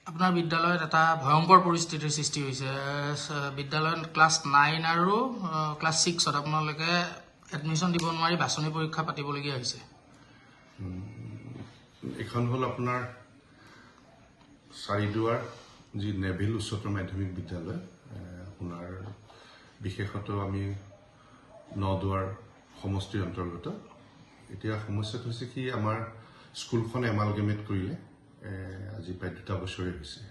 আপোনাৰ বিদ্যালয়ত এটা ভয়ংকৰ পৰিস্থিতিৰ সৃষ্টি হৈছে বিদ্যালয়ত ক্লাছ 9 আৰু ক্লাছ 6ত আপোনালোকে এডমিশন দিব নোৱাৰি বাছনি পৰীক্ষা পাতিবলগীয়া হৈছে এখন হল আপোনাৰ চাৰিদুৱাৰ যি নেভিল উচ্চতৰ মাধ্যমিক বিদ্যালয় আপোনাৰ বিশেষত আমি নদুৱাৰ সমষ্টিৰ অন্তৰ্গত এতিয়া সমস্যাটো হৈছে কি আমাৰ স্কুলখন এমালগেমেট কৰিলে আজি প্ৰায় 2 বছৰে হৈছে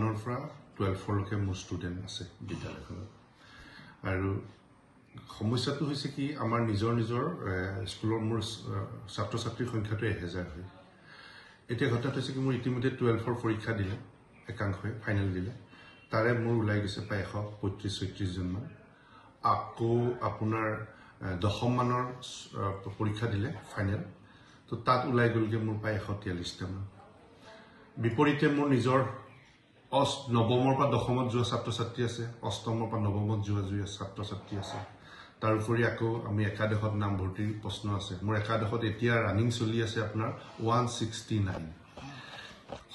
1ৰ পৰা 12লৈকে মোৰ ষ্টুডেণ্ট আছে বিদ্যালয়খনত আৰু সমস্যাটো হৈছে কি আমাৰ নিজৰ স্কুলৰ মোৰ ছাত্ৰ ছাত্ৰীৰ সংখ্যাটো 1000 হয় এতিয়া ঘটনাটো হৈছে কি মোৰ ইতিমধ্যে 12ৰ পৰীক্ষা দিলে একাংশই ফাইনেল দিলে তাৰে মোৰ ওলাই গৈছে প্ৰায় 135-36 জন মান আকৌ আপোনাৰ 10ম মানৰ পৰীক্ষা দিলে ফাইনেল তো তাত ওলাই গলগে মোৰ প্ৰায় 143 টা মান বিপৰীতে মোৰ নিজৰ 9মৰ পৰা 10মত যোৱা ছাত্ৰ ছাত্ৰী আছে 8মৰ পৰা 9মত যোৱা ছাত্ৰ ছাত্ৰী আছে তাৰ উপৰি আকৌ আমি একাদশত নাম ভৰ্তিৰ প্ৰশ্ন আছে মোৰ একাদশত এতিয়া ৰানিং চলি আছে আপোনাৰ 169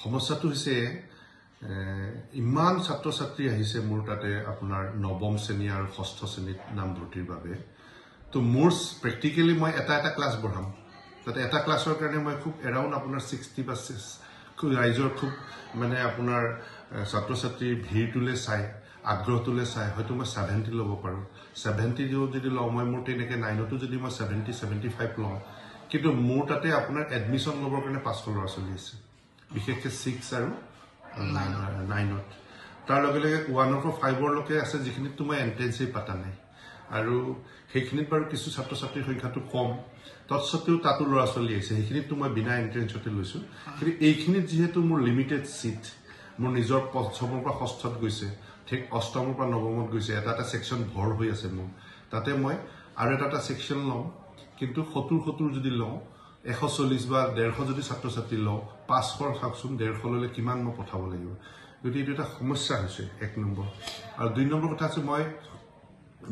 সমস্যাটো হৈছে ইমান ছাত্ৰ ছাত্ৰী আহিছে মোৰ তাতে আপোনাৰ 9ম শ্ৰেণী আৰু 6ষ্ঠ শ্ৰেণীত নাম ভৰ্তিৰ বাবে তো মোৰ প্ৰেক্টিক্যালি মই এটা ক্লাছ বঢ়াম তাতে এটা ক্লাছৰ কাৰণে মই খুব এৰাউণ্ড আপোনাৰ 60 বা ৰাইজৰ খুব মানে আপোনাৰ ছাত্ৰ ছাত্ৰীৰ ভিৰটোলে চাই আগ্ৰহটোলে চাই হয়তো মই 70 ল'ব পাৰোঁ 70 যদি লওঁ মই মোৰ তেনেকৈ 9তো যদি মই 70-75 লওঁ কিন্তু মোৰ তাতে আপোনাৰ এডমিশ্যন ল'বৰ কাৰণে 500 ল'ৰা ছোৱালী আছে বিশেষকৈ 6 আৰু 9ত তাৰ লগে লগে 1ৰ পৰা 5লৈকে আছে যিখিনিতো মই এণ্ট্ৰেন্সেই পাতা নাই আৰু সেইখিনিত বাৰু কিছু ছাত্ৰ ছাত্ৰীৰ সংখ্যাটো কম তৎসত্ত্বেও তাতো ল'ৰা ছোৱালী আছে সেইখিনিতো মই বিনা এণ্ট্ৰেন্সতে লৈছোঁ কিন্তু এইখিনিত যিহেতু মোৰ লিমিটেড ছিট মোৰ নিজৰ 5মৰ পৰা 6ষ্ঠত গৈছে ঠিক 8মৰ পৰা 9মত গৈছে এটা ছেকশ্যন ভৰ হৈ আছে মোৰ তাতে মই আৰু এটা ছেকশ্যন লওঁ কিন্তু 70 যদি লওঁ 140 বা 150 যদি ছাত্ৰ ছাত্ৰী লওঁ 500 চাওকচোন 150 ললে কিমান মই পঠাব লাগিব গতিকে এইটো এটা সমস্যা হৈছে 1 নম্বৰ আৰু 2 নম্বৰ কথা আছে মই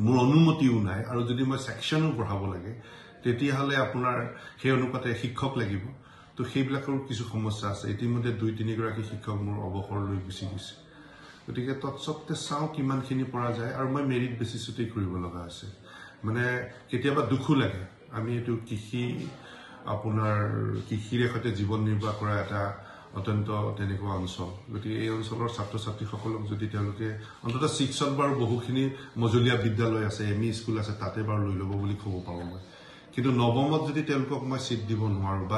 মোৰ অনুমতিও নাই আৰু যদি মই ছেকশ্যনো পঢ়াব লাগে তেতিয়াহ'লে আপোনাৰ সেই অনুপাতে শিক্ষক লাগিব তো সেইবিলাকৰ কিছু সমস্যা আছে ইতিমধ্যে 2-3 গৰাকী শিক্ষক মোৰ অৱসৰ লৈ গুচি গৈছে গতিকে তৎসত্ত্বে চাওঁ কিমানখিনি পৰা যায় আৰু মই মেৰিট বেচিছতেই কৰিব লগা আছে মানে কেতিয়াবা দুখো লাগে আমি এইটো আপোনাৰ কৃষিৰে সৈতে জীৱন নিৰ্বাহ কৰা এটা অত্যন্ত তেনেকুৱা অঞ্চল গতিকে এই অঞ্চলৰ ছাত্ৰ ছাত্ৰীসকলক যদি তেওঁলোকে অন্ততঃ 6ত বাৰু বহুখিনি মজলীয়া বিদ্যালয় আছে এমই স্কুল আছে তাতে বাৰু লৈ ল'ব বুলি ক'ব পাৰোঁ মই কিন্তু 9মত যদি তেওঁলোকক মই ছিট দিব নোৱাৰোঁ বা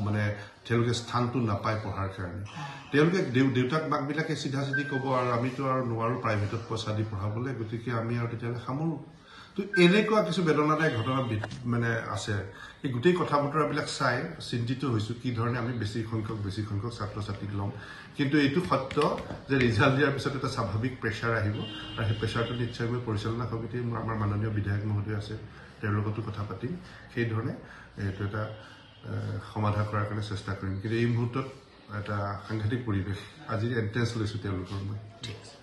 মানে তেওঁলোকে স্থানটো নাপায় পঢ়াৰ কাৰণে তেওঁলোকে দেউতাক মাকবিলাকে চিধা ক'ব আৰু আমিতো আৰু নোৱাৰোঁ প্ৰাইভেটত পইচা দি পঢ়াবলৈ গতিকে আমি আৰু তেতিয়াহ'লে সামৰোঁ তো এনেকুৱা কিছু বেদনাদায়ক ঘটনা মানে আছে এই গোটেই কথা বতৰাবিলাক চাই চিন্তিত হৈছোঁ কি ধৰণে আমি বেছি সংখ্যক ছাত্ৰ ছাত্ৰীক ল'ম কিন্তু এইটো সত্য যে ৰিজাল্ট দিয়াৰ পিছত এটা স্বাভাৱিক প্ৰেছাৰ আহিব আৰু সেই প্ৰেছাৰটো নিশ্চয় মই পৰিচালনা সমিতিৰ আমাৰ মাননীয় বিধায়ক মহোদয় আছে তেওঁৰ লগতো কথা পাতিম সেই ধৰণে এইটো এটা সমাধান কৰাৰ কাৰণে চেষ্টা কৰিম কিন্তু এই মুহূৰ্তত এটা সাংঘাতিক পৰিৱেশ আজি এণ্ট্ৰেন্স লৈছোঁ তেওঁলোকৰ মই ঠিক আছে